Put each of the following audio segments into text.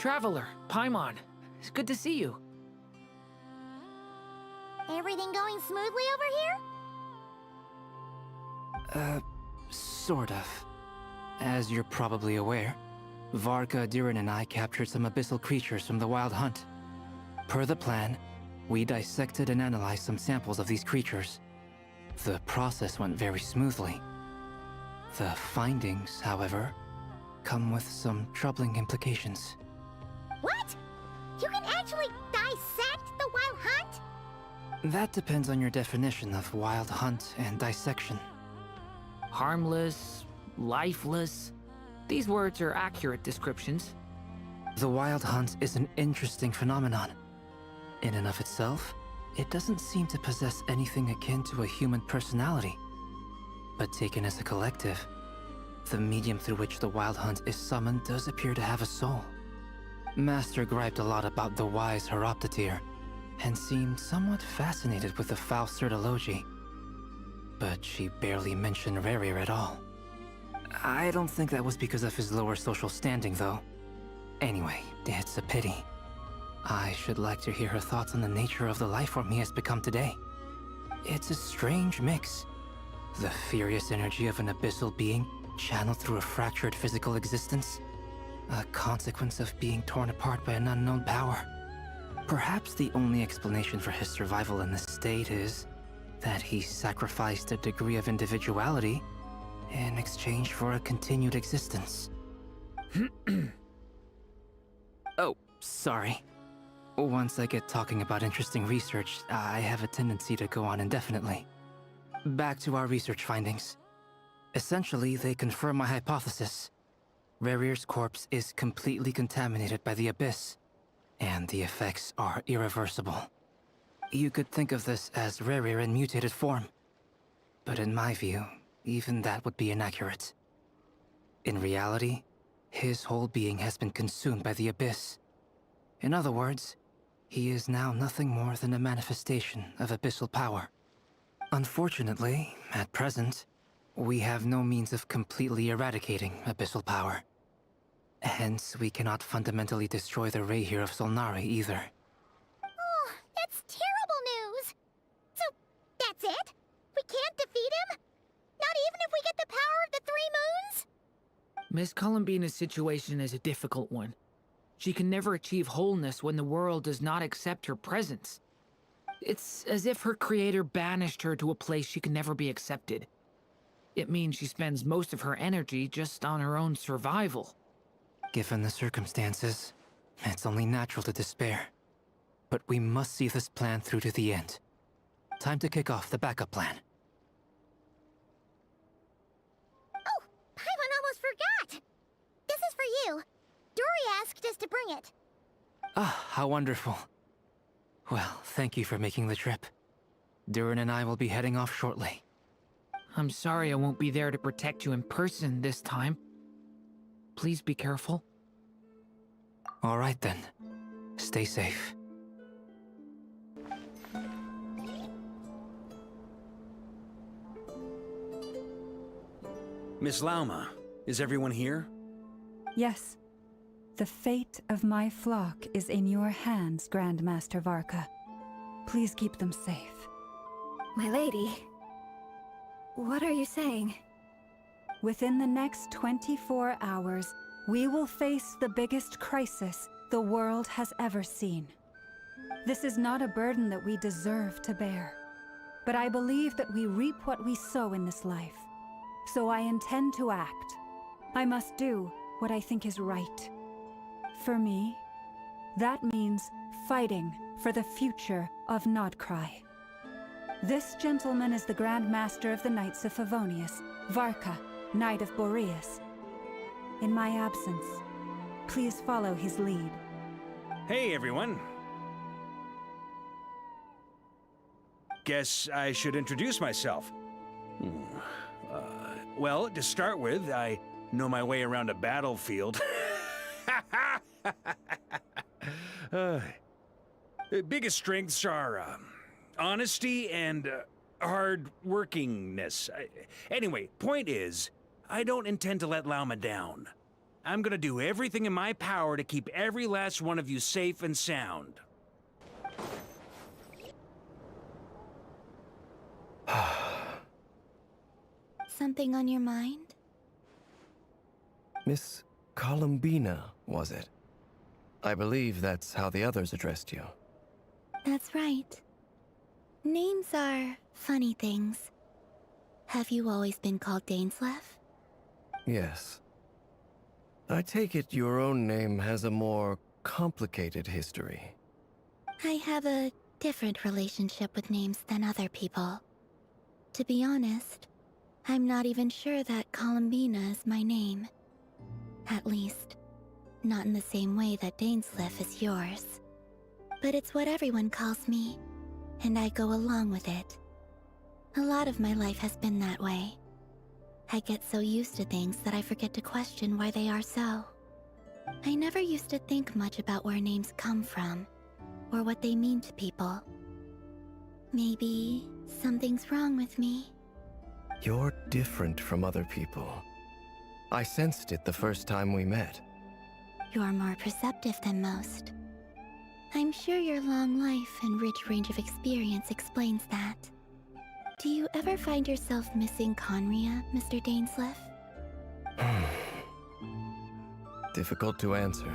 Traveler, Paimon, it's good to see you. Everything going smoothly over here? Sort of. As you're probably aware, Varka, Durin, and I captured some abyssal creatures from the Wild Hunt. Per the plan, we dissected and analyzed some samples of these creatures. The process went very smoothly. The findings, however, come with some troubling implications. What? You can actually dissect the Wild Hunt? That depends on your definition of Wild Hunt and dissection. Harmless, lifeless. These words are accurate descriptions. The Wild Hunt is an interesting phenomenon. In and of itself, it doesn't seem to possess anything akin to a human personality. But taken as a collective, the medium through which the Wild Hunt is summoned does appear to have a soul. Master griped a lot about the wise Horoptetyr, and seemed somewhat fascinated with the foul Certology. But she barely mentioned Rerir at all. I don't think that was because of his lower social standing, though. Anyway, it's a pity. I should like to hear her thoughts on the nature of the life form he has become today. It's a strange mix. The furious energy of an abyssal being channeled through a fractured physical existence. A consequence of being torn apart by an unknown power. Perhaps the only explanation for his survival in this state is that he sacrificed a degree of individuality in exchange for a continued existence. Oh, sorry. Once I get talking about interesting research, I have a tendency to go on indefinitely. Back to our research findings. Essentially, they confirm my hypothesis. Rerir's corpse is completely contaminated by the Abyss, and the effects are irreversible. You could think of this as Rerir in mutated form. But in my view, even that would be inaccurate. In reality, his whole being has been consumed by the Abyss. In other words, he is now nothing more than a manifestation of abyssal power. Unfortunately, at present, we have no means of completely eradicating abyssal power. Hence, we cannot fundamentally destroy the Reir of Solnari either. Oh, that's terrible news! So, that's it? We can't defeat him? Not even if we get the power of the Three Moons? Miss Columbina's situation is a difficult one. She can never achieve wholeness when the world does not accept her presence. It's as if her creator banished her to a place she can never be accepted. It means she spends most of her energy just on her own survival. Given the circumstances, it's only natural to despair. But we must see this plan through to the end. Time to kick off the backup plan. Oh, Paimon almost forgot! This is for you. Dory asked us to bring it. Ah, how wonderful. Well, thank you for making the trip. Durin and I will be heading off shortly. I'm sorry I won't be there to protect you in person this time. Please be careful. All right then. Stay safe. Miss Lauma, is everyone here? Yes. The fate of my flock is in your hands, Grandmaster Varka. Please keep them safe. My lady, what are you saying? Within the next 24 hours, we will face the biggest crisis the world has ever seen. This is not a burden that we deserve to bear, but I believe that we reap what we sow in this life. So I intend to act. I must do what I think is right. For me, that means fighting for the future of Nod-Krai. This gentleman is the Grand Master of the Knights of Favonius, Varka, Knight of Boreas. In my absence, please follow his lead. Hey, everyone. Guess I should introduce myself. Well, to start with, I know my way around a battlefield. Biggest strengths are honesty and hard-workingness. Anyway, point is, I don't intend to let Lauma down. I'm gonna do everything in my power to keep every last one of you safe and sound. Something on your mind? Miss Columbina, was it? I believe that's how the others addressed you. That's right. Names are funny things. Have you always been called Dainsleif? Yes. I take it your own name has a more complicated history. I have a different relationship with names than other people. To be honest, I'm not even sure that Columbina is my name. At least, not in the same way that Dainsleif is yours. But it's what everyone calls me, and I go along with it. A lot of my life has been that way. I get so used to things that I forget to question why they are so. I never used to think much about where names come from, or what they mean to people. Maybe something's wrong with me. You're different from other people. I sensed it the first time we met. You're more perceptive than most. I'm sure your long life and rich range of experience explains that. Do you ever find yourself missing Conria, Mr. Dainsleif? Difficult to answer.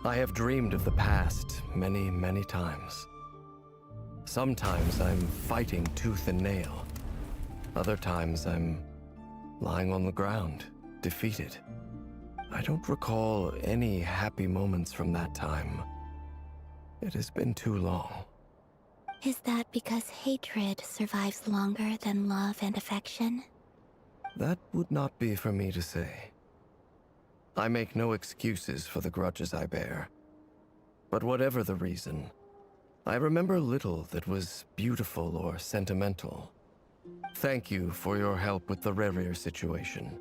I have dreamed of the past many, many times. Sometimes I'm fighting tooth and nail. Other times I'm lying on the ground, defeated. I don't recall any happy moments from that time. It has been too long. Is that because hatred survives longer than love and affection? That would not be for me to say. I make no excuses for the grudges I bear. But whatever the reason, I remember little that was beautiful or sentimental. Thank you for your help with the Rerir situation.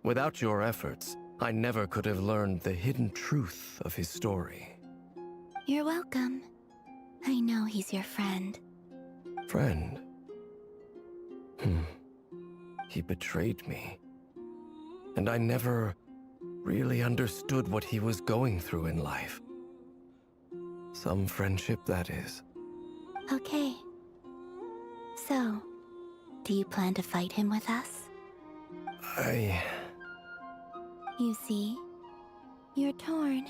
Without your efforts, I never could have learned the hidden truth of his story. You're welcome. I know he's your friend. Friend? He betrayed me. And I never really understood what he was going through in life. Some friendship, that is. Okay. So, do you plan to fight him with us? You see, you're torn.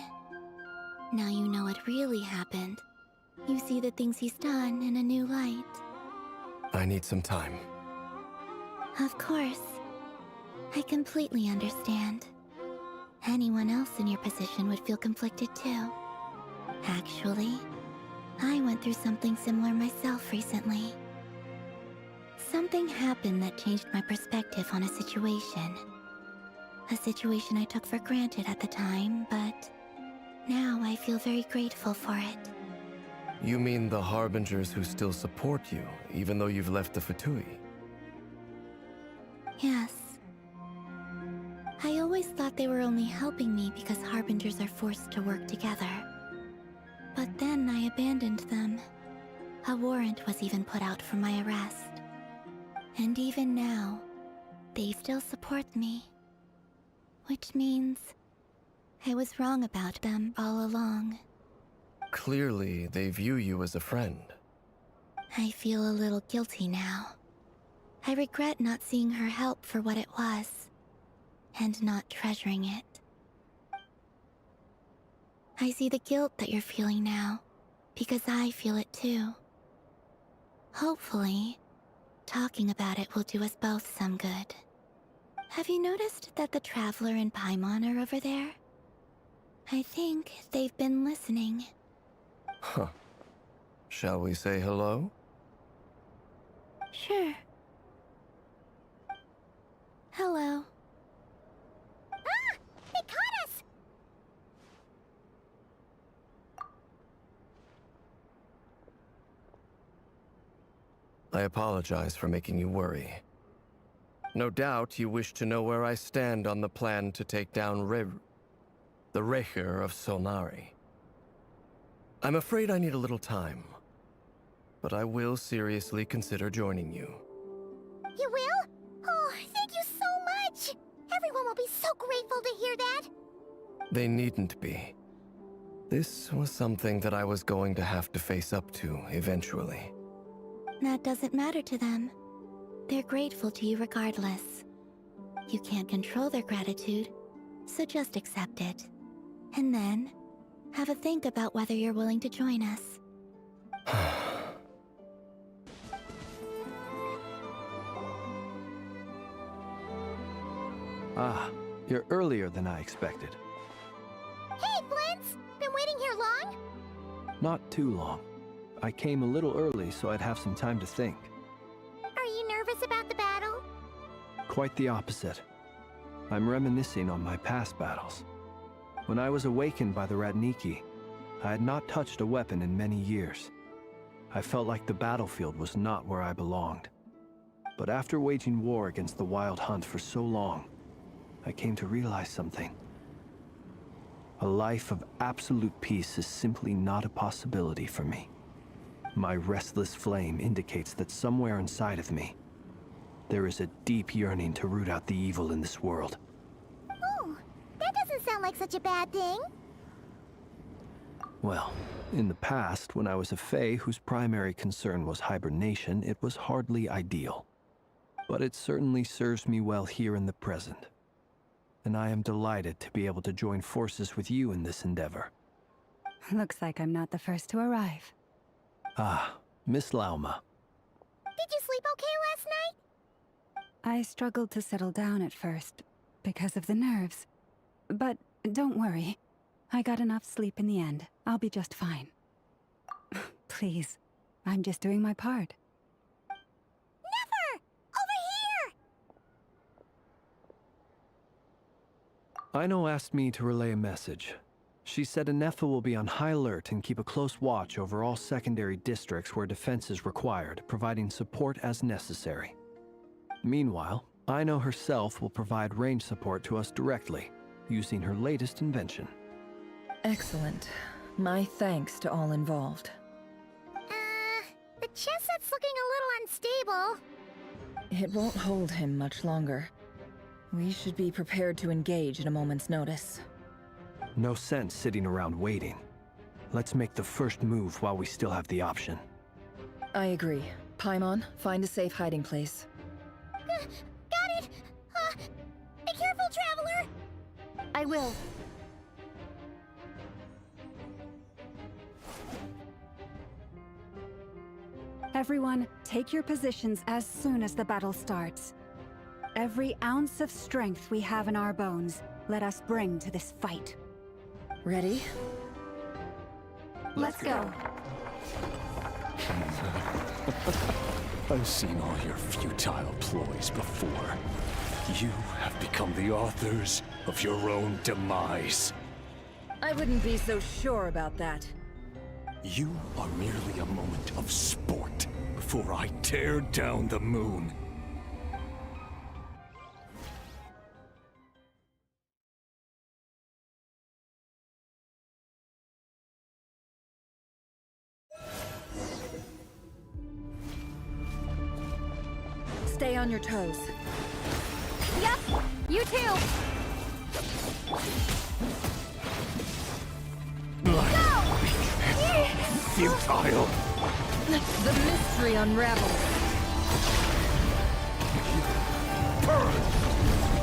Now you know what really happened. You see the things he's done in a new light. I need some time. Of course. I completely understand. Anyone else in your position would feel conflicted too. Actually, I went through something similar myself recently. Something happened that changed my perspective on a situation. A situation I took for granted at the time, but now I feel very grateful for it. You mean the Harbingers who still support you, even though you've left the Fatui? Yes. I always thought they were only helping me because Harbingers are forced to work together. But then I abandoned them. A warrant was even put out for my arrest. And even now, they still support me. Which means I was wrong about them all along. Clearly, they view you as a friend. I feel a little guilty now. I regret not seeing her help for what it was, and not treasuring it. I see the guilt that you're feeling now, because I feel it too. Hopefully, talking about it will do us both some good. Have you noticed that the Traveler and Paimon are over there? I think they've been listening. Huh. Shall we say hello? Sure. Hello. Ah! They caught us! I apologize for making you worry. No doubt you wish to know where I stand on the plan to take down the Recher of Solnari. I'm afraid I need a little time, but I will seriously consider joining you. You will? Oh, thank you so much! Everyone will be so grateful to hear that. They needn't be. This was something that I was going to have to face up to eventually. That doesn't matter to them. They're grateful to you regardless. You can't control their gratitude, so just accept it. And then, have a think about whether you're willing to join us. Ah, you're earlier than I expected. Hey, Flint's! Been waiting here long? Not too long. I came a little early so I'd have some time to think. Are you nervous about the battle? Quite the opposite. I'm reminiscing on my past battles. When I was awakened by the Ratniki, I had not touched a weapon in many years. I felt like the battlefield was not where I belonged. But after waging war against the Wild Hunt for so long, I came to realize something. A life of absolute peace is simply not a possibility for me. My restless flame indicates that somewhere inside of me, there is a deep yearning to root out the evil in this world. Oh, that doesn't sound like such a bad thing. Well, in the past, when I was a Fae whose primary concern was hibernation, it was hardly ideal. But it certainly serves me well here in the present. And I am delighted to be able to join forces with you in this endeavor. Looks like I'm not the first to arrive. Ah, Miss Lauma. Did you sleep okay last night? I struggled to settle down at first, because of the nerves. But don't worry. I got enough sleep in the end. I'll be just fine. Please, I'm just doing my part. Never! Over here! Aino asked me to relay a message. She said Anefa will be on high alert and keep a close watch over all secondary districts where defense is required, providing support as necessary. Meanwhile, Aino herself will provide range support to us directly, using her latest invention. Excellent. My thanks to all involved. The chess set's looking a little unstable. It won't hold him much longer. We should be prepared to engage at a moment's notice. No sense sitting around waiting. Let's make the first move while we still have the option. I agree. Paimon, find a safe hiding place. Got it! Be careful, Traveler! I will. Everyone, take your positions as soon as the battle starts. Every ounce of strength we have in our bones, let us bring to this fight. Ready? Let's go. I've seen all your futile ploys before. You have become the authors of your own demise. I wouldn't be so sure about that. You are merely a moment of sport before I tear down the moon. Stay on your toes. Yep, you too! Futile! The mystery unravels.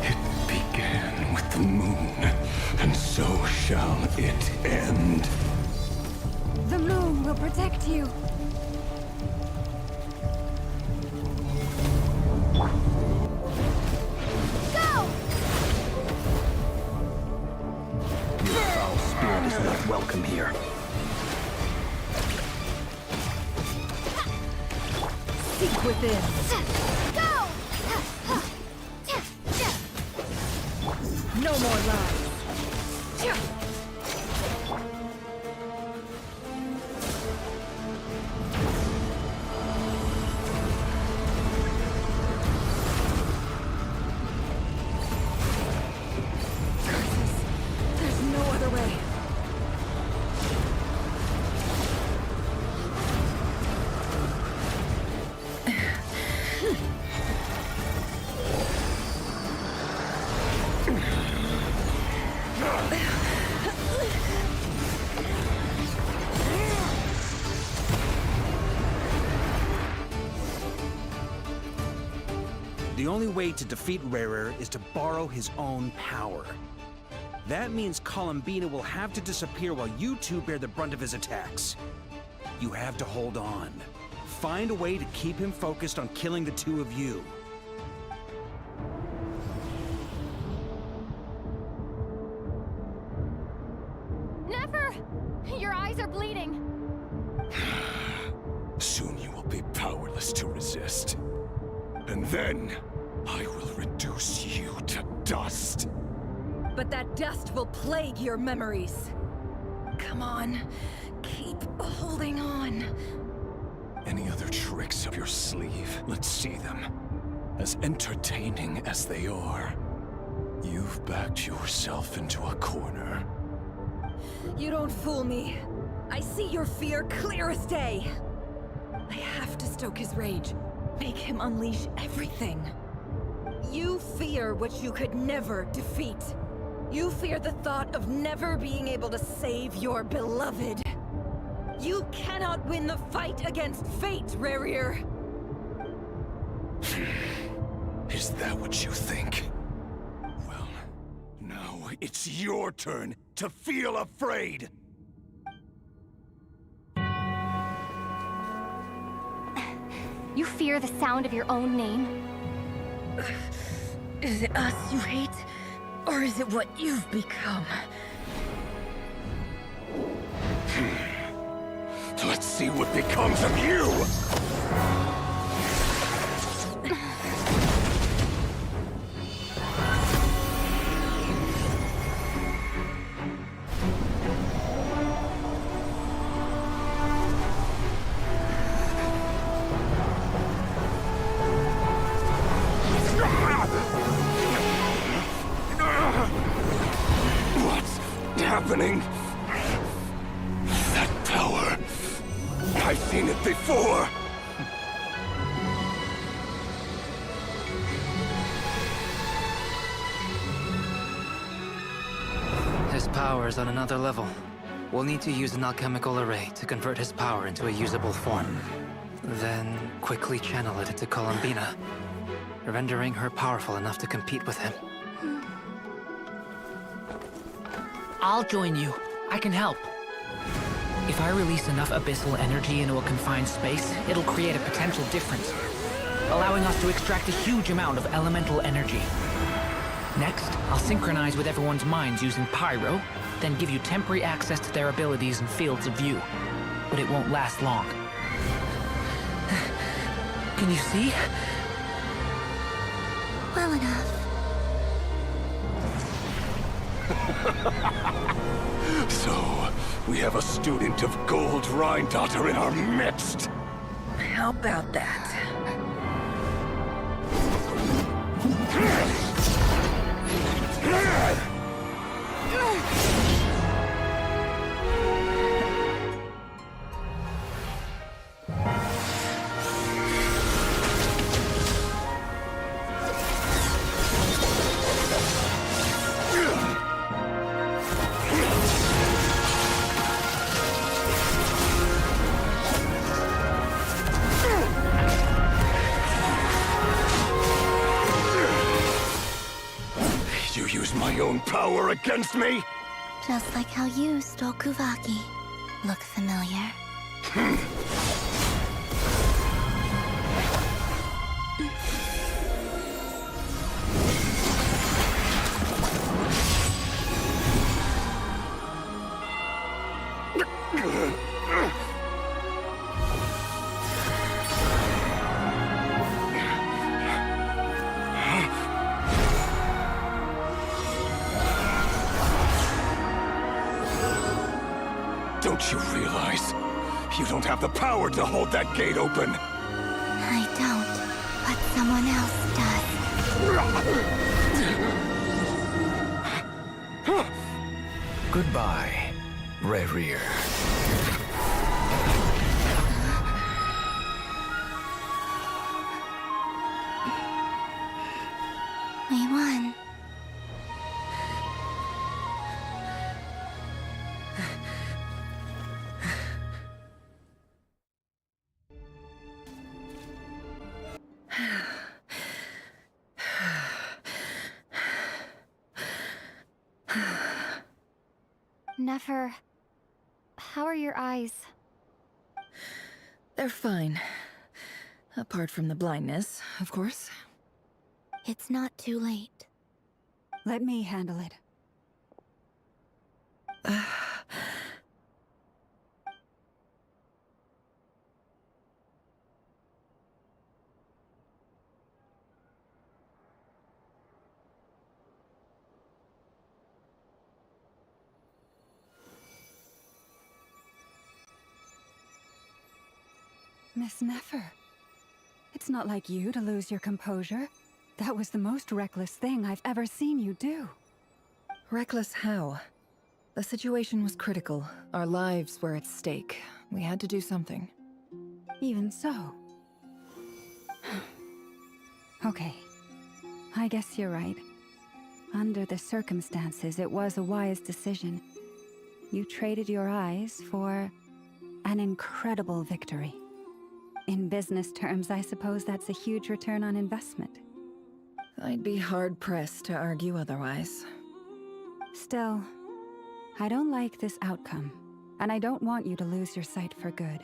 It began with the moon, and so shall it end. The moon will protect you. Your foul spirit is not welcome here. Seek within. Go! No more lies. There's no other way. The only way to defeat Rarer is to borrow his own power. That means Columbina will have to disappear while you two bear the brunt of his attacks. You have to hold on. Find a way to keep him focused on killing the two of you. Never! Your eyes are bleeding. Soon you will be powerless to resist. And then, I will reduce you to dust. But that dust will plague your memories. Come on, keep holding on. Any other tricks up your sleeve? Let's see them. As entertaining as they are, you've backed yourself into a corner. You don't fool me. I see your fear clear as day. I have to stoke his rage. Make him unleash everything. You fear what you could never defeat. You fear the thought of never being able to save your beloved. You cannot win the fight against fate, Rarer. Is that what you think? Well, now it's your turn to feel afraid! You fear the sound of your own name? Is it us you hate? Or is it what you've become? Let's see what becomes of you! What's happening? That power. I've seen it before! His power is on another level. We'll need to use an alchemical array to convert his power into a usable form. Then quickly channel it into Columbina, rendering her powerful enough to compete with him. I'll join you. I can help. If I release enough abyssal energy into a confined space, it'll create a potential difference, allowing us to extract a huge amount of elemental energy. Next, I'll synchronize with everyone's minds using Pyro, then give you temporary access to their abilities and fields of view. But it won't last long. Can you see? Well enough. So, we have a student of Gold Rhine-Daughter in our midst! How about that? You use my own power against me? Just like how you stole Kuvaki. Look familiar? Don't you realize? You don't have the power to hold that gate open! I don't, but someone else does. Goodbye, Rarer. We won. Nefer, how are your eyes? They're fine. Apart from the blindness, of course. It's not too late. Let me handle it. Miss Nefer, it's not like you to lose your composure. That was the most reckless thing I've ever seen you do. Reckless how? The situation was critical. Our lives were at stake. We had to do something. Even so. Okay. I guess you're right. Under the circumstances, it was a wise decision. You traded your eyes for an incredible victory. In business terms, I suppose that's a huge return on investment. I'd be hard-pressed to argue otherwise. Still, I don't like this outcome, and I don't want you to lose your sight for good.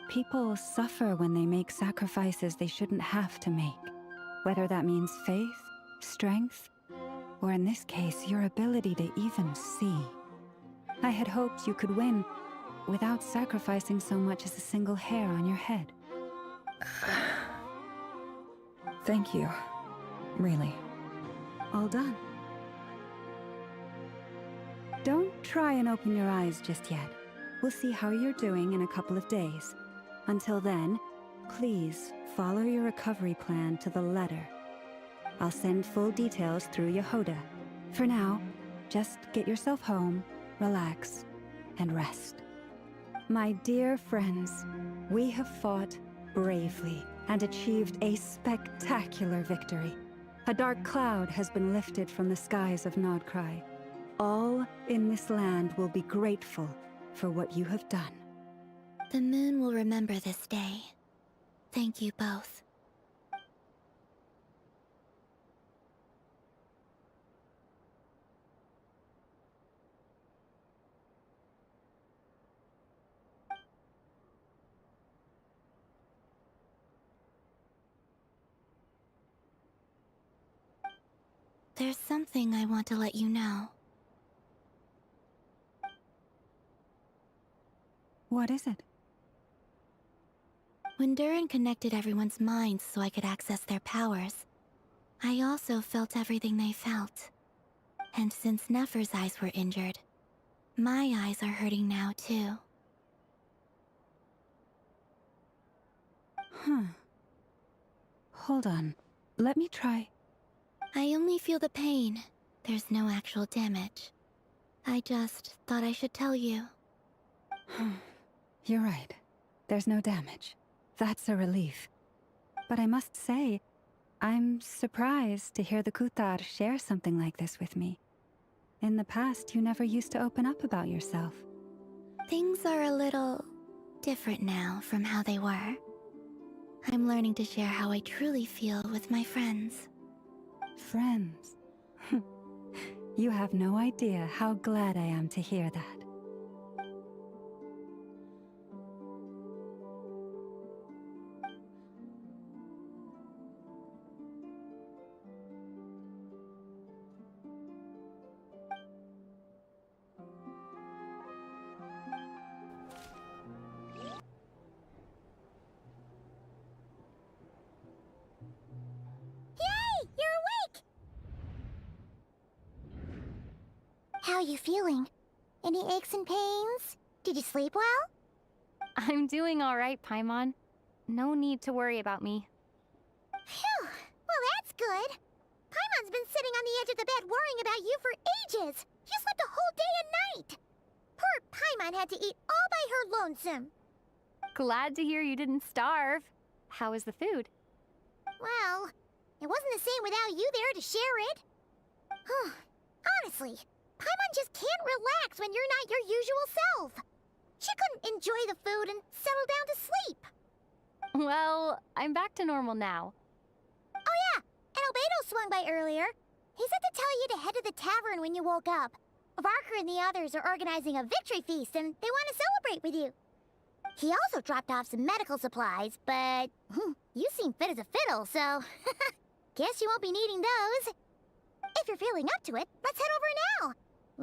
People suffer when they make sacrifices they shouldn't have to make, whether that means faith, strength, or in this case, your ability to even see. I had hoped you could win without sacrificing so much as a single hair on your head. Thank you. Really. All done. Don't try and open your eyes just yet. We'll see how you're doing in a couple of days. Until then, please follow your recovery plan to the letter. I'll send full details through Yehoda. For now, just get yourself home, relax, and rest. My dear friends, we have fought bravely and achieved a spectacular victory. A dark cloud has been lifted from the skies of Nod-Krai. All in this land will be grateful for what you have done. The moon will remember this day. Thank you both. There's something I want to let you know. What is it? When Durin connected everyone's minds so I could access their powers, I also felt everything they felt. And since Nefer's eyes were injured, my eyes are hurting now too. Huh. Hold on. Let me try. I only feel the pain. There's no actual damage. I just thought I should tell you. You're right. There's no damage. That's a relief. But I must say, I'm surprised to hear the Kutar share something like this with me. In the past, you never used to open up about yourself. Things are a little different now from how they were. I'm learning to share how I truly feel with my friends. Friends? You have no idea how glad I am to hear that. How are you feeling? Any aches and pains? Did you sleep well? I'm doing all right, Paimon. No need to worry about me. Phew, well that's good. Paimon's been sitting on the edge of the bed worrying about you for ages. You slept a whole day and night. Poor Paimon had to eat all by her lonesome. Glad to hear you didn't starve. How was the food? Well, it wasn't the same without you there to share it. Honestly, Paimon just can't relax when you're not your usual self. She couldn't enjoy the food and settle down to sleep. Well, I'm back to normal now. Oh yeah, and Albedo swung by earlier. He said to tell you to head to the tavern when you woke up. Varker and the others are organizing a victory feast and they want to celebrate with you. He also dropped off some medical supplies, but you seem fit as a fiddle, so guess you won't be needing those. If you're feeling up to it, let's head over now.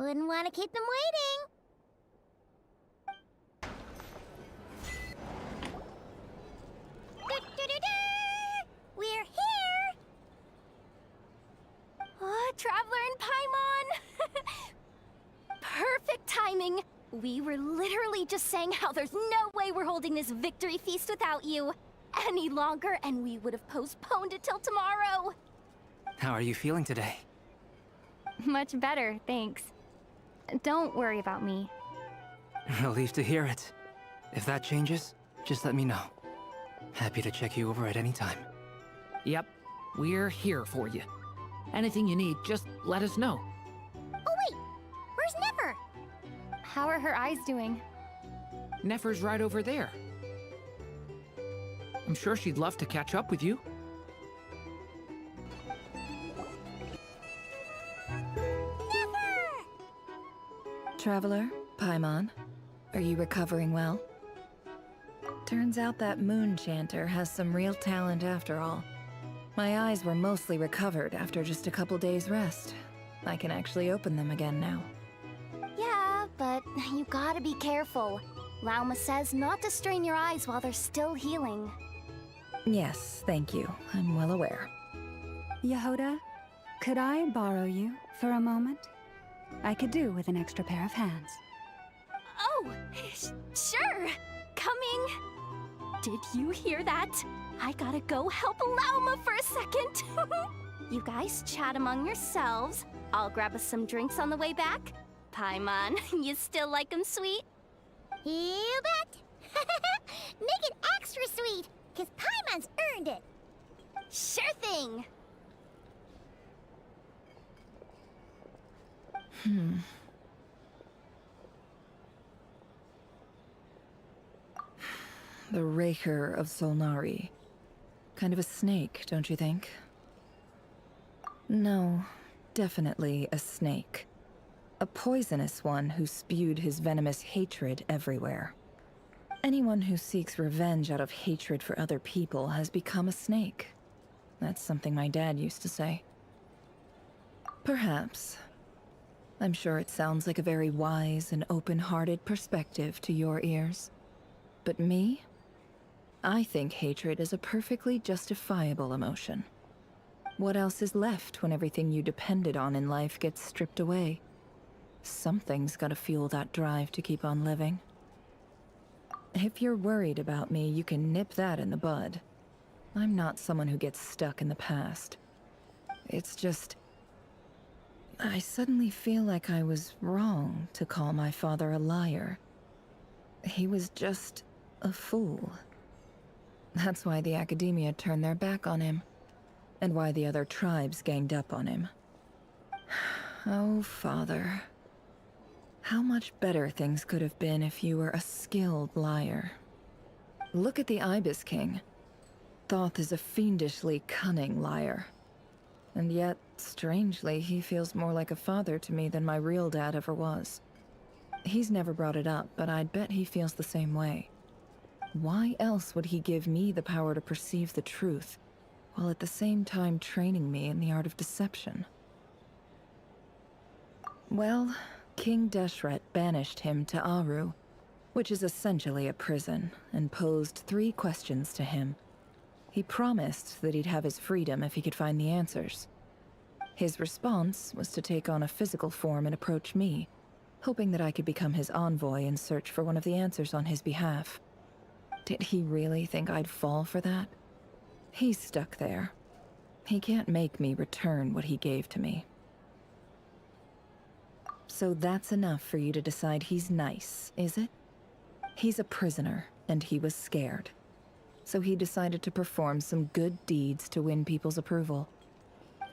Wouldn't want to keep them waiting. We're here! Oh, Traveler and Paimon! Perfect timing! We were literally just saying how there's no way we're holding this victory feast without you any longer, and we would have postponed it till tomorrow. How are you feeling today? Much better, thanks. Don't worry about me. Relieved to hear it. If that changes, just let me know. Happy to check you over at any time. Yep, we're here for you. Anything you need, just let us know. Oh wait, where's Nefer? How are her eyes doing? Nefer's right over there. I'm sure she'd love to catch up with you. Traveler, Paimon, are you recovering well? Turns out that moon chanter has some real talent after all. My eyes were mostly recovered after just a couple days rest. I can actually open them again now. Yeah, but you gotta be careful. Lauma says not to strain your eyes while they're still healing. Yes, thank you. I'm well aware. Yehuda, could I borrow you for a moment? I could do with an extra pair of hands. Oh, sure. Coming. Did you hear that? I gotta go help Lauma for a second. You guys chat among yourselves. I'll grab us some drinks on the way back. Paimon, you still like 'em sweet? You bet! Make it extra sweet, because Paimon's earned it. Sure thing. The Raker of Solnari. Kind of a snake, don't you think? No, definitely a snake. A poisonous one who spewed his venomous hatred everywhere. Anyone who seeks revenge out of hatred for other people has become a snake. That's something my dad used to say. Perhaps. I'm sure it sounds like a very wise and open-hearted perspective to your ears. But me? I think hatred is a perfectly justifiable emotion. What else is left when everything you depended on in life gets stripped away? Something's gotta fuel that drive to keep on living. If you're worried about me, you can nip that in the bud. I'm not someone who gets stuck in the past. It's just... I suddenly feel like I was wrong to call my father a liar. He was just a fool. That's why the academia turned their back on him, and why the other tribes ganged up on him. Oh, Father. How much better things could have been if you were a skilled liar. Look at the Ibis King. Thoth is a fiendishly cunning liar. And yet, strangely, he feels more like a father to me than my real dad ever was. He's never brought it up, but I'd bet he feels the same way. Why else would he give me the power to perceive the truth, while at the same time training me in the art of deception? Well, King Deshret banished him to Aru, which is essentially a prison, and posed 3 questions to him. He promised that he'd have his freedom if he could find the answers. His response was to take on a physical form and approach me, hoping that I could become his envoy and search for one of the answers on his behalf. Did he really think I'd fall for that? He's stuck there. He can't make me return what he gave to me. So that's enough for you to decide he's nice, is it? He's a prisoner, and he was scared. So he decided to perform some good deeds to win people's approval.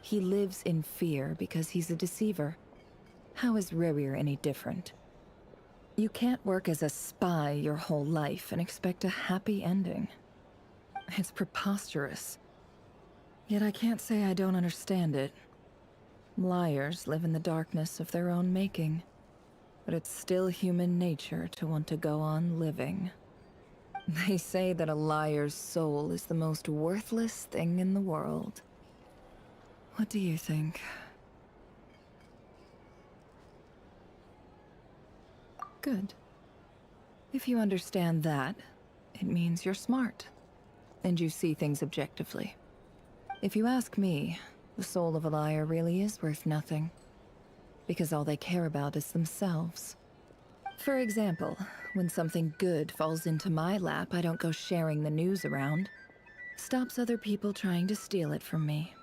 He lives in fear because he's a deceiver. How is Rerir any different? You can't work as a spy your whole life and expect a happy ending. It's preposterous. Yet I can't say I don't understand it. Liars live in the darkness of their own making. but it's still human nature to want to go on living. They say that a liar's soul is the most worthless thing in the world. What do you think? Good. If you understand that, it means you're smart, and you see things objectively. If you ask me, the soul of a liar really is worth nothing, because all they care about is themselves. For example, when something good falls into my lap, I don't go sharing the news around. Stops other people trying to steal it from me.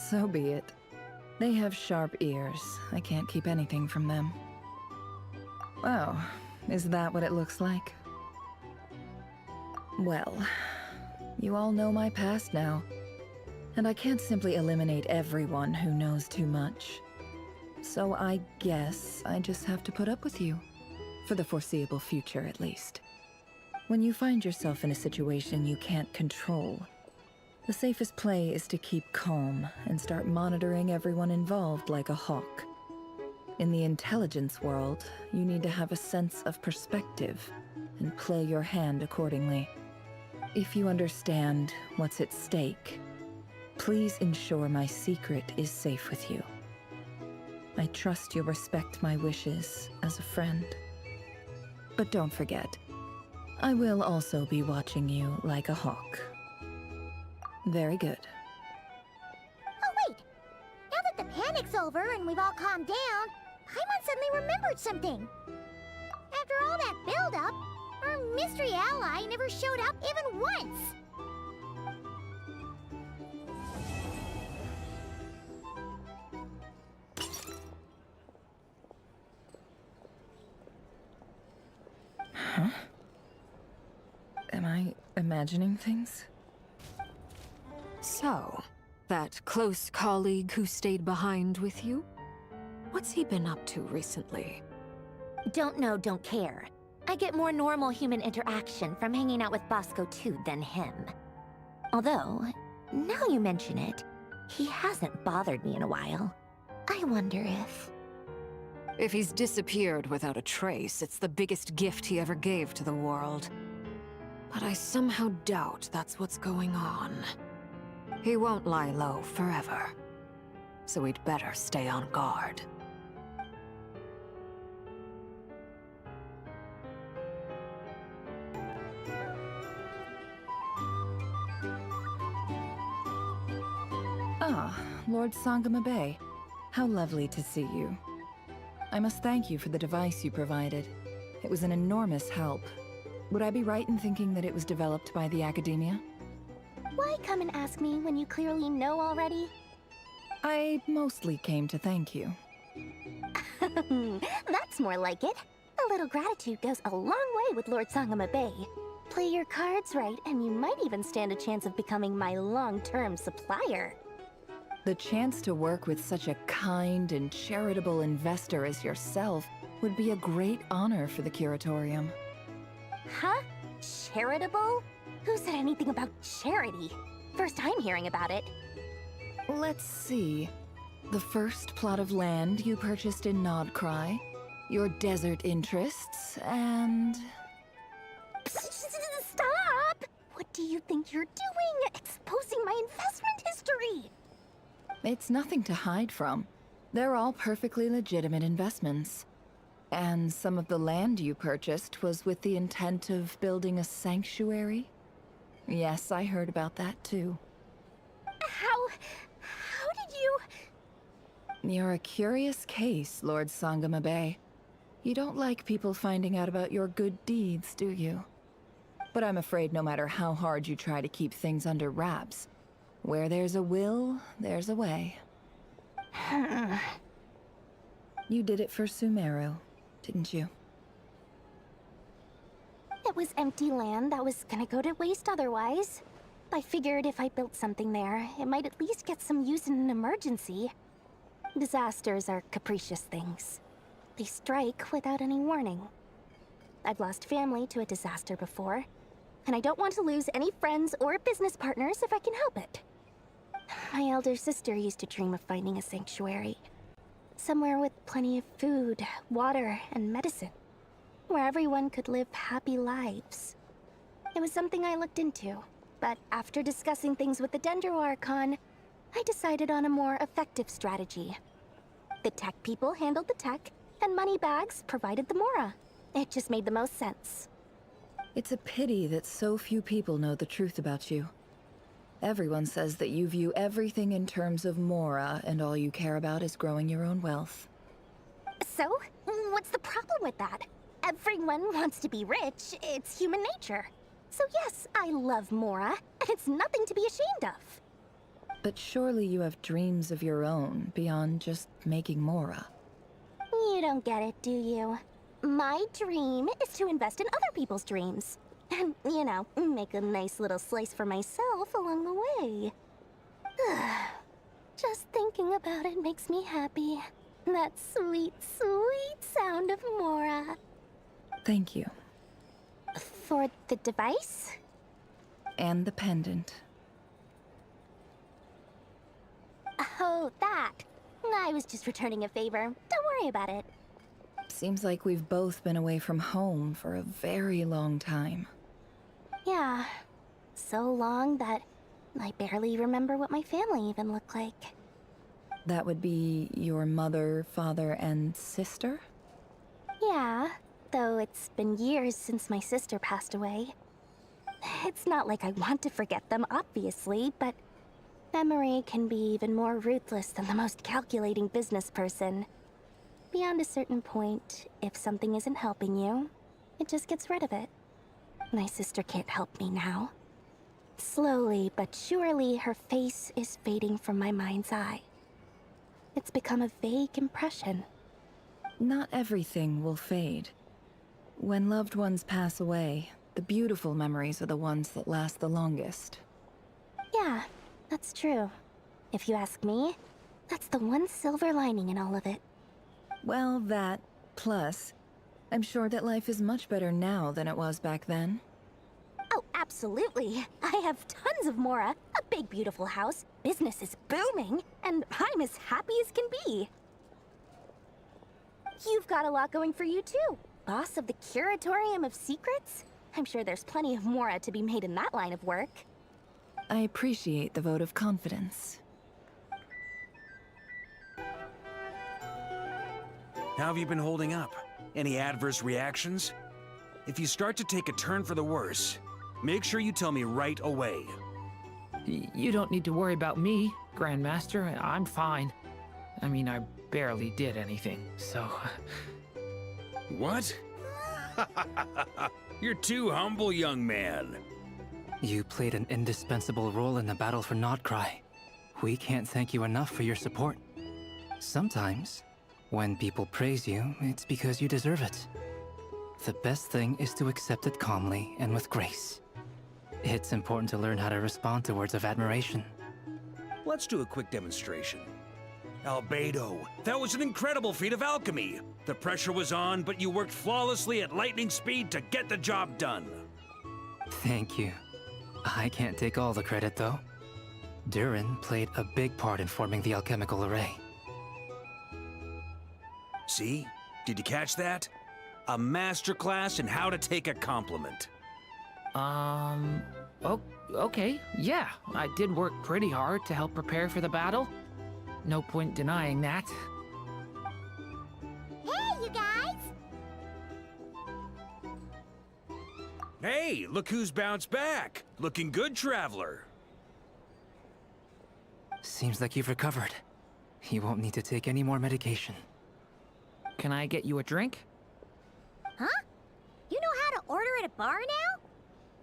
So be it. They have sharp ears. I can't keep anything from them. Oh, is that what it looks like? Well, you all know my past now. And I can't simply eliminate everyone who knows too much. So I guess I just have to put up with you. For the foreseeable future, at least. When you find yourself in a situation you can't control, the safest play is to keep calm and start monitoring everyone involved like a hawk. In the intelligence world, you need to have a sense of perspective and play your hand accordingly. If you understand what's at stake, please ensure my secret is safe with you. I trust you'll respect my wishes as a friend. But don't forget, I will also be watching you like a hawk. Very good. Oh wait! Now that the panic's over and we've all calmed down, Paimon suddenly remembered something. After all that build-up, our mystery ally never showed up even once! Huh? Am I imagining things? So, that close colleague who stayed behind with you? What's he been up to recently? Don't know, don't care. I get more normal human interaction from hanging out with Bosco too than him. Although, now you mention it, he hasn't bothered me in a while. I wonder if... If he's disappeared without a trace, it's the biggest gift he ever gave to the world. But I somehow doubt that's what's going on. He won't lie low forever. So we'd better stay on guard. Ah, Lord Sangama Bay. How lovely to see you. I must thank you for the device you provided. It was an enormous help. Would I be right in thinking that it was developed by the Academia? Why come and ask me when you clearly know already? I mostly came to thank you. That's more like it. A little gratitude goes a long way with Lord Sangama Bay. Play your cards right, and you might even stand a chance of becoming my long-term supplier. The chance to work with such a kind and charitable investor as yourself would be a great honor for the Curatorium. Huh? Charitable? Who said anything about charity? First I'm hearing about it. Let's see. The first plot of land you purchased in Nod-Krai, your desert interests, and... Stop! What do you think you're doing? Exposing my investment history! It's nothing to hide from. They're all perfectly legitimate investments. And some of the land you purchased was with the intent of building a sanctuary? Yes, I heard about that too. How did you... You're a curious case, Lord Sangama Bay. You don't like people finding out about your good deeds, do you? But I'm afraid no matter how hard you try to keep things under wraps, where there's a will, there's a way. You did it for Sumeru, didn't you? It was empty land that was gonna go to waste otherwise. I figured if I built something there, it might at least get some use in an emergency. Disasters are capricious things. They strike without any warning. I've lost family to a disaster before, and I don't want to lose any friends or business partners if I can help it. My elder sister used to dream of finding a sanctuary. Somewhere with plenty of food, water, and medicine. Where everyone could live happy lives. It was something I looked into, but after discussing things with the Dendro Archon, I decided on a more effective strategy. The tech people handled the tech, and Moneybags provided the Mora. It just made the most sense. It's a pity that so few people know the truth about you. Everyone says that you view everything in terms of Mora, and all you care about is growing your own wealth. So, what's the problem with that? Everyone wants to be rich. It's human nature. So yes, I love Mora, and it's nothing to be ashamed of. But surely you have dreams of your own, beyond just making Mora. You don't get it, do you? My dream is to invest in other people's dreams. And, you know, make a nice little slice for myself along the way. Just thinking about it makes me happy. That sweet, sweet sound of Mora. Thank you. For the device? And the pendant. Oh, that. I was just returning a favor. Don't worry about it. Seems like we've both been away from home for a very long time. Yeah. So long that I barely remember what my family even looked like. That would be your mother, father, and sister? Yeah, though it's been years since my sister passed away. It's not like I want to forget them, obviously, but memory can be even more ruthless than the most calculating business person. Beyond a certain point, if something isn't helping you, it just gets rid of it. My sister can't help me now. Slowly but surely, her face is fading from my mind's eye. It's become a vague impression. Not everything will fade. When loved ones pass away, the beautiful memories are the ones that last the longest. Yeah, that's true. If you ask me, that's the one silver lining in all of it. Well, that, plus, I'm sure that life is much better now than it was back then. Oh, absolutely. I have tons of Mora, a big beautiful house, business is booming, and I'm as happy as can be. You've got a lot going for you too. Boss of the Curatorium of Secrets? I'm sure there's plenty of Mora to be made in that line of work. I appreciate the vote of confidence. How have you been holding up? Any adverse reactions? If you start to take a turn for the worse, make sure you tell me right away. You don't need to worry about me, Grandmaster. I'm fine. I mean, I barely did anything, so... What? You're too humble, young man. You played an indispensable role in the battle for Nod-Krai. We can't thank you enough for your support. Sometimes, when people praise you, it's because you deserve it. The best thing is to accept it calmly and with grace. It's important to learn how to respond to words of admiration. Let's do a quick demonstration. Albedo, that was an incredible feat of alchemy. The pressure was on, but you worked flawlessly at lightning speed to get the job done. Thank you. I can't take all the credit, though. Durin played a big part in forming the alchemical array. See? Did you catch that? A masterclass in how to take a compliment. Okay, yeah. I did work pretty hard to help prepare for the battle. No point denying that. Hey, you guys! Hey, look who's bounced back. Looking good, Traveler. Seems like you've recovered. You won't need to take any more medication. Can I get you a drink? Huh? You know how to order at a bar now?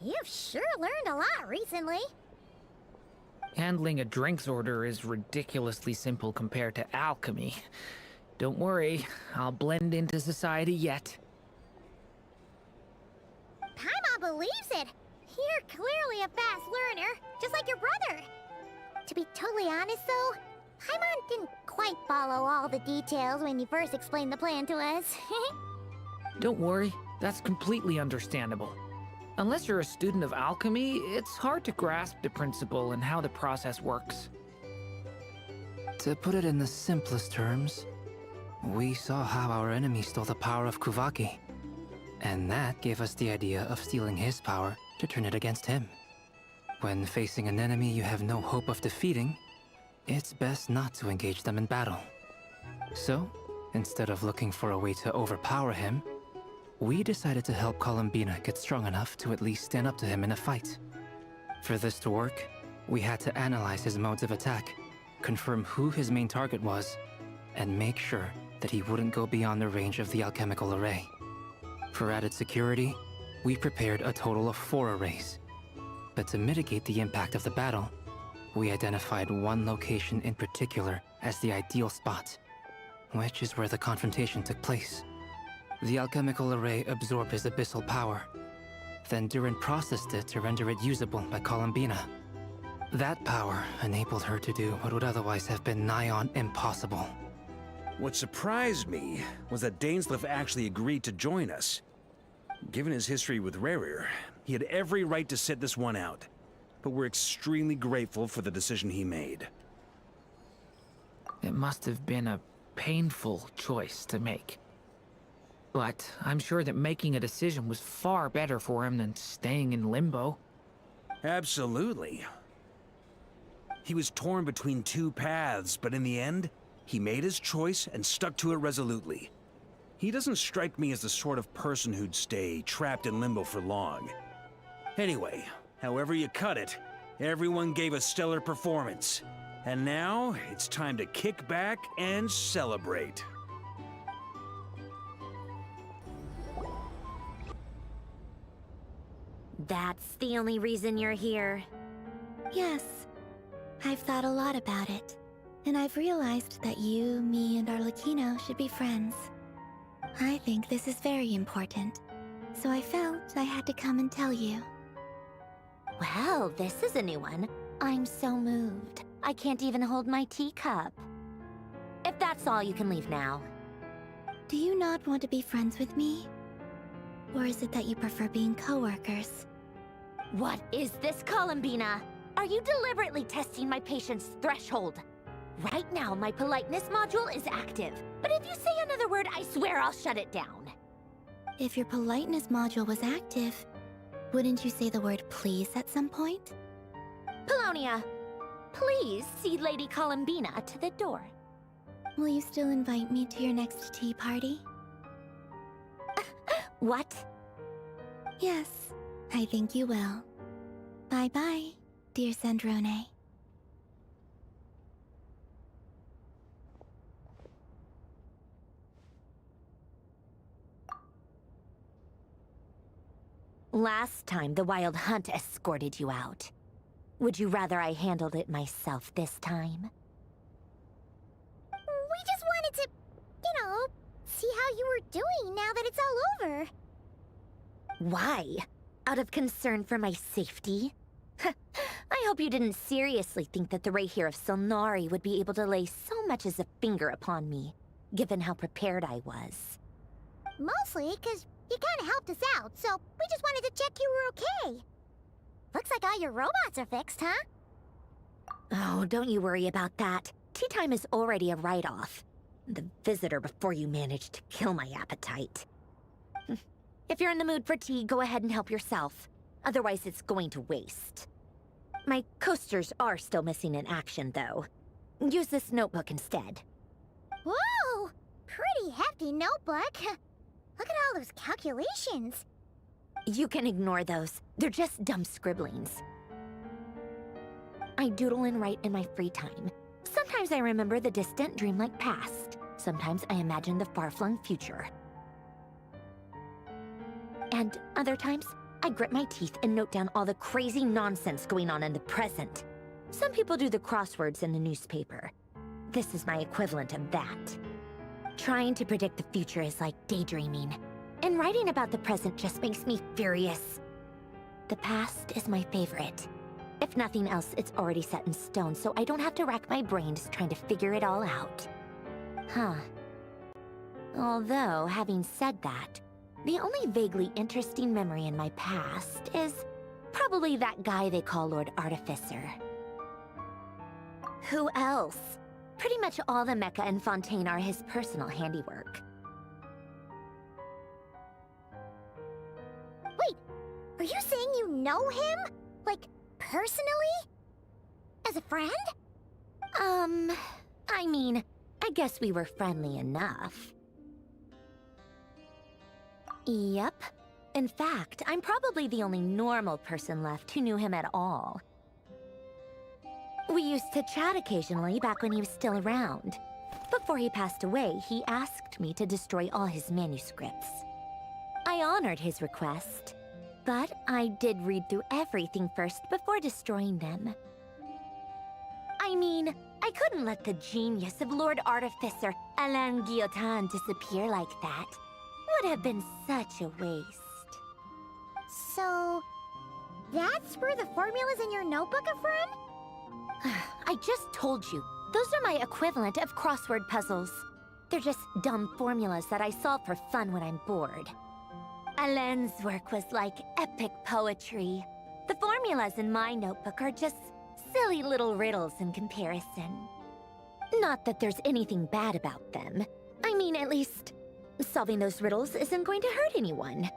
You've sure learned a lot recently. Handling a drinks order is ridiculously simple compared to alchemy. Don't worry, I'll blend into society yet. Paimon believes it. You're clearly a fast learner, just like your brother. To be totally honest though, Paimon didn't quite follow all the details when you first explained the plan to us. Don't worry, that's completely understandable. Unless you're a student of alchemy, it's hard to grasp the principle and how the process works. To put it in the simplest terms, we saw how our enemy stole the power of Kuvaki, and that gave us the idea of stealing his power to turn it against him. When facing an enemy you have no hope of defeating, it's best not to engage them in battle. So, instead of looking for a way to overpower him, we decided to help Columbina get strong enough to at least stand up to him in a fight. For this to work, we had to analyze his modes of attack, confirm who his main target was, and make sure that he wouldn't go beyond the range of the alchemical array. For added security, we prepared a total of 4 arrays. But to mitigate the impact of the battle, we identified one location in particular as the ideal spot, which is where the confrontation took place. The alchemical array absorbed his abyssal power, then Durin processed it to render it usable by Columbina. That power enabled her to do what would otherwise have been nigh on impossible. What surprised me was that Dainsleif actually agreed to join us. Given his history with Rarer, he had every right to sit this one out, but we're extremely grateful for the decision he made. It must have been a painful choice to make. But I'm sure that making a decision was far better for him than staying in limbo. Absolutely. He was torn between 2 paths, but in the end, he made his choice and stuck to it resolutely. He doesn't strike me as the sort of person who'd stay trapped in limbo for long. Anyway, however you cut it, everyone gave a stellar performance. And now, it's time to kick back and celebrate. That's the only reason you're here. Yes. I've thought a lot about it. And I've realized that you, me, and Arlecchino should be friends. I think this is very important. So I felt I had to come and tell you. Well, this is a new one. I'm so moved. I can't even hold my teacup. If that's all, you can leave now. Do you not want to be friends with me? Or is it that you prefer being co-workers? What is this, Columbina? Are you deliberately testing my patience threshold? Right now, my politeness module is active. But if you say another word, I swear I'll shut it down. If your politeness module was active, wouldn't you say the word please at some point? Polonia, please see Lady Columbina to the door. Will you still invite me to your next tea party? What? Yes, I think you will. Bye-bye, dear Sandrone. Last time, the Wild Hunt escorted you out. Would you rather I handled it myself this time? We just wanted to, see how you were doing now that it's all over. Why? Out of concern for my safety? I hope you didn't seriously think that the Rayhir of Solnari would be able to lay so much as a finger upon me, given how prepared I was. Mostly because you kind of helped us out, so we just wanted to check you were okay. Looks like all your robots are fixed, huh? Oh, don't you worry about that. Tea time is already a write-off. The visitor before you managed to kill my appetite. If you're in the mood for tea, go ahead and help yourself. Otherwise, it's going to waste. My coasters are still missing in action, though. Use this notebook instead. Whoa! Pretty hefty notebook. Look at all those calculations. You can ignore those. They're just dumb scribblings. I doodle and write in my free time. Sometimes I remember the distant, dreamlike past. Sometimes I imagine the far-flung future. And other times, I grit my teeth and note down all the crazy nonsense going on in the present. Some people do the crosswords in the newspaper. This is my equivalent of that. Trying to predict the future is like daydreaming. And writing about the present just makes me furious. The past is my favorite. If nothing else, it's already set in stone, so I don't have to rack my brains trying to figure it all out. Huh. Although, having said that, the only vaguely interesting memory in my past is probably that guy they call Lord Artificer. Who else? Pretty much all the mecha in Fontaine are his personal handiwork. Wait, are you saying you know him? Like, personally? As a friend? I mean, I guess we were friendly enough. Yep. In fact, I'm probably the only normal person left who knew him at all. We used to chat occasionally back when he was still around. Before he passed away, he asked me to destroy all his manuscripts. I honored his request, but I did read through everything first before destroying them. I mean, I couldn't let the genius of Lord Artificer Alain Guillotin disappear like that. Would have been such a waste. So, that's where the formulas in your notebook are from? I just told you. Those are my equivalent of crossword puzzles. They're just dumb formulas that I solve for fun when I'm bored. Alain's work was like epic poetry. The formulas in my notebook are just silly little riddles in comparison. Not that there's anything bad about them. I mean, at least, solving those riddles isn't going to hurt anyone.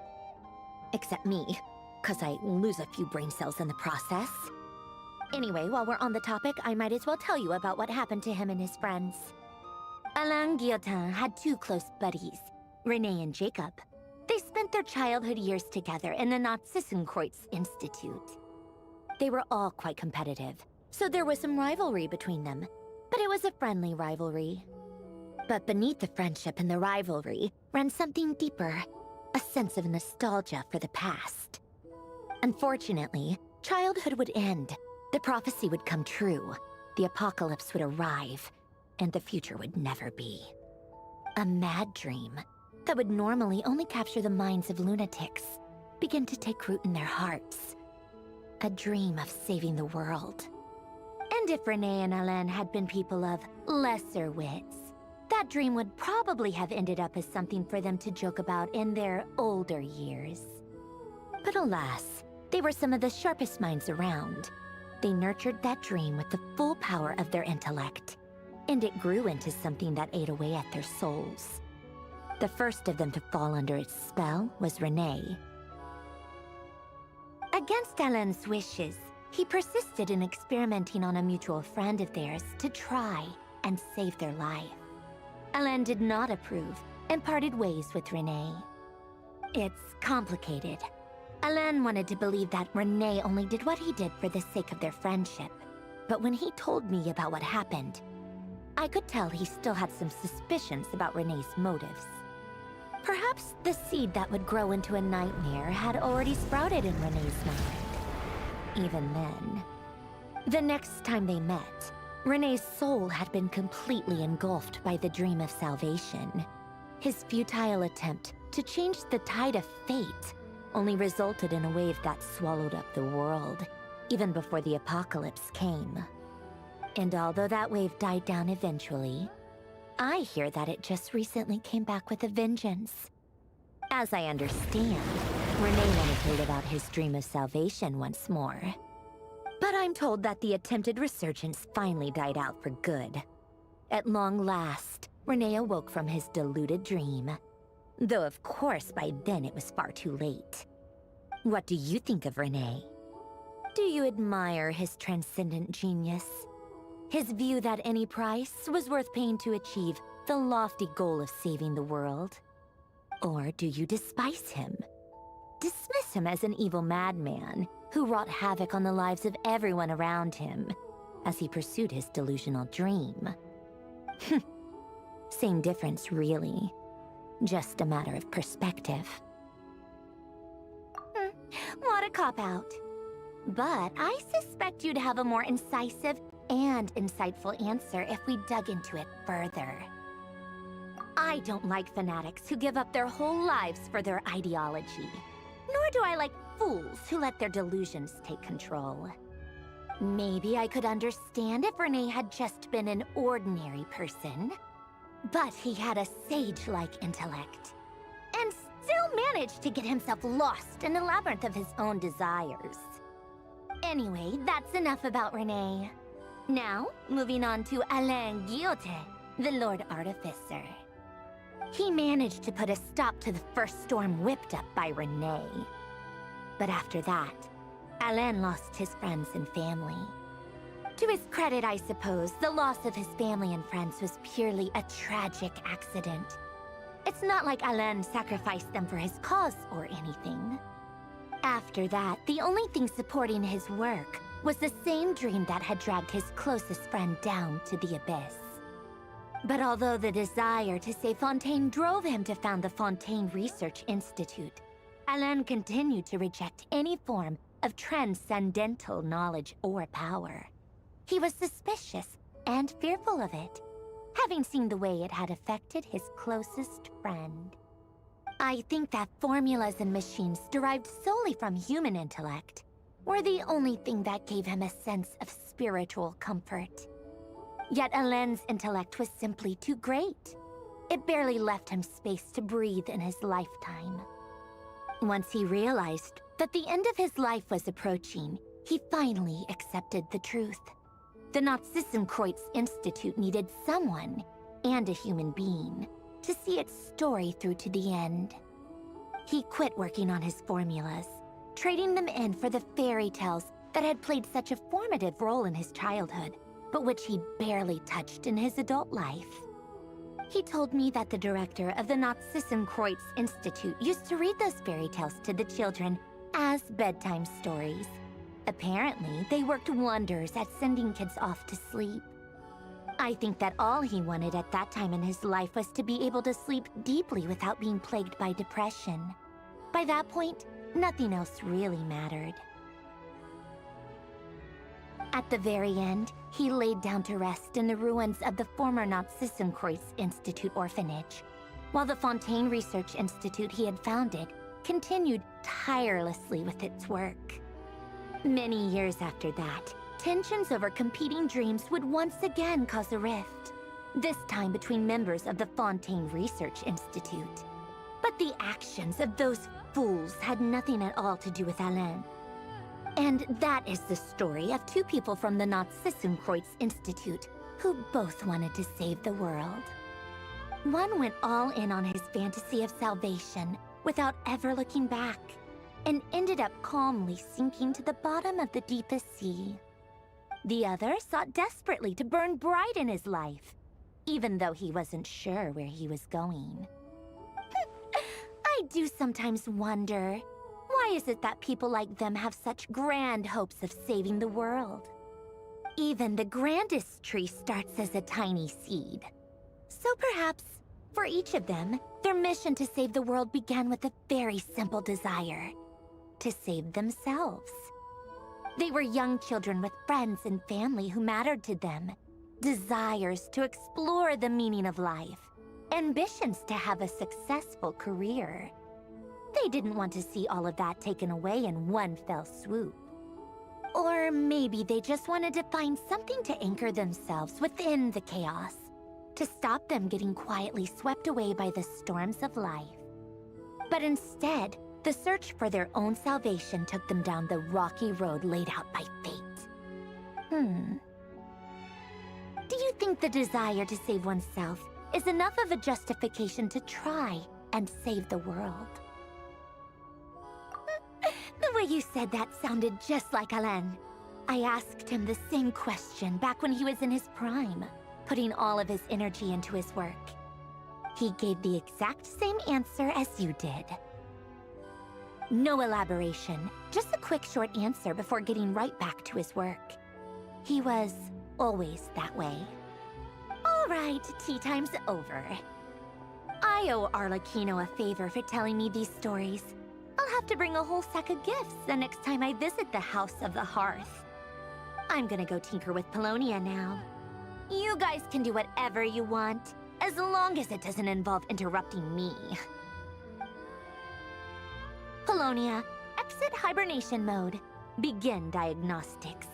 Except me, 'cause I lose a few brain cells in the process. Anyway, while we're on the topic, I might as well tell you about what happened to him and his friends. Alain Guillotin had two close buddies, René and Jacob. They spent their childhood years together in the Narzissenkreuz Institute. They were all quite competitive, so there was some rivalry between them, but it was a friendly rivalry. But beneath the friendship and the rivalry ran something deeper, a sense of nostalgia for the past. Unfortunately, childhood would end, the prophecy would come true, the apocalypse would arrive, and the future would never be. A mad dream that would normally only capture the minds of lunatics begin to take root in their hearts. A dream of saving the world. And if René and Alain had been people of lesser wits, that dream would probably have ended up as something for them to joke about in their older years. But alas, they were some of the sharpest minds around. They nurtured that dream with the full power of their intellect, and it grew into something that ate away at their souls. The first of them to fall under its spell was René. Against Alain's wishes, he persisted in experimenting on a mutual friend of theirs to try and save their life. Alain did not approve and parted ways with René. It's complicated. Alain wanted to believe that René only did what he did for the sake of their friendship. But when he told me about what happened, I could tell he still had some suspicions about René's motives. Perhaps the seed that would grow into a nightmare had already sprouted in René's mind. Even then. The next time they met, René's soul had been completely engulfed by the dream of salvation. His futile attempt to change the tide of fate only resulted in a wave that swallowed up the world, even before the apocalypse came. And although that wave died down eventually, I hear that it just recently came back with a vengeance. As I understand, René wanted to live out his dream of salvation once more. But I'm told that the attempted resurgence finally died out for good. At long last, René awoke from his deluded dream. Though of course by then it was far too late. What do you think of René? Do you admire his transcendent genius? His view that any price was worth paying to achieve the lofty goal of saving the world? Or do you despise him? Dismiss him as an evil madman who wrought havoc on the lives of everyone around him as he pursued his delusional dream? Same difference, really. Just a matter of perspective. What a cop-out. But I suspect you'd have a more incisive and insightful answer if we dug into it further. I don't like fanatics who give up their whole lives for their ideology. Nor do I like fools who let their delusions take control. Maybe I could understand if René had just been an ordinary person. But he had a sage-like intellect, and still managed to get himself lost in the labyrinth of his own desires. Anyway, that's enough about René. Now, moving on to Alain Guillotin, the Lord Artificer. He managed to put a stop to the first storm whipped up by Renee. But after that, Alain lost his friends and family. To his credit, I suppose, the loss of his family and friends was purely a tragic accident. It's not like Alain sacrificed them for his cause or anything. After that, the only thing supporting his work was the same dream that had dragged his closest friend down to the abyss. But although the desire to save Fontaine drove him to found the Fontaine Research Institute, Alain continued to reject any form of transcendental knowledge or power. He was suspicious and fearful of it, having seen the way it had affected his closest friend. I think that formulas and machines derived solely from human intellect were the only thing that gave him a sense of spiritual comfort. Yet Alain's intellect was simply too great. It barely left him space to breathe in his lifetime. Once he realized that the end of his life was approaching, he finally accepted the truth. The Nod-Krai Institute needed someone, and a human being, to see its story through to the end. He quit working on his formulas, trading them in for the fairy tales that had played such a formative role in his childhood, but which he barely touched in his adult life. He told me that the director of the Nod-Krai Institute used to read those fairy tales to the children as bedtime stories. Apparently, they worked wonders at sending kids off to sleep. I think that all he wanted at that time in his life was to be able to sleep deeply without being plagued by depression. By that point, nothing else really mattered. At the very end, he laid down to rest in the ruins of the former Nod-Krai Institute orphanage, while the Fontaine Research Institute he had founded continued tirelessly with its work. Many years after that, tensions over competing dreams would once again cause a rift, this time between members of the Fontaine Research Institute. But the actions of those fools had nothing at all to do with Alain. And that is the story of two people from the Nod-Krai Institute who both wanted to save the world. One went all in on his fantasy of salvation without ever looking back, and ended up calmly sinking to the bottom of the deepest sea. The other sought desperately to burn bright in his life, even though he wasn't sure where he was going. I do sometimes wonder, why is it that people like them have such grand hopes of saving the world? Even the grandest tree starts as a tiny seed. So perhaps, for each of them, their mission to save the world began with a very simple desire: to save themselves. They were young children with friends and family who mattered to them, desires to explore the meaning of life, ambitions to have a successful career. They didn't want to see all of that taken away in one fell swoop. Or maybe they just wanted to find something to anchor themselves within the chaos, to stop them getting quietly swept away by the storms of life. But instead, the search for their own salvation took them down the rocky road laid out by fate. Do you think the desire to save oneself is enough of a justification to try and save the world? The way you said that sounded just like Alain. I asked him the same question back when he was in his prime, putting all of his energy into his work. He gave the exact same answer as you did. No elaboration, just a quick short answer before getting right back to his work. He was always that way. All right, tea time's over. I owe Arlecchino a favor for telling me these stories. I'll have to bring a whole sack of gifts the next time I visit the House of the Hearth. I'm gonna go tinker with Polonia now. You guys can do whatever you want, as long as it doesn't involve interrupting me. Polonia, exit hibernation mode. Begin diagnostics.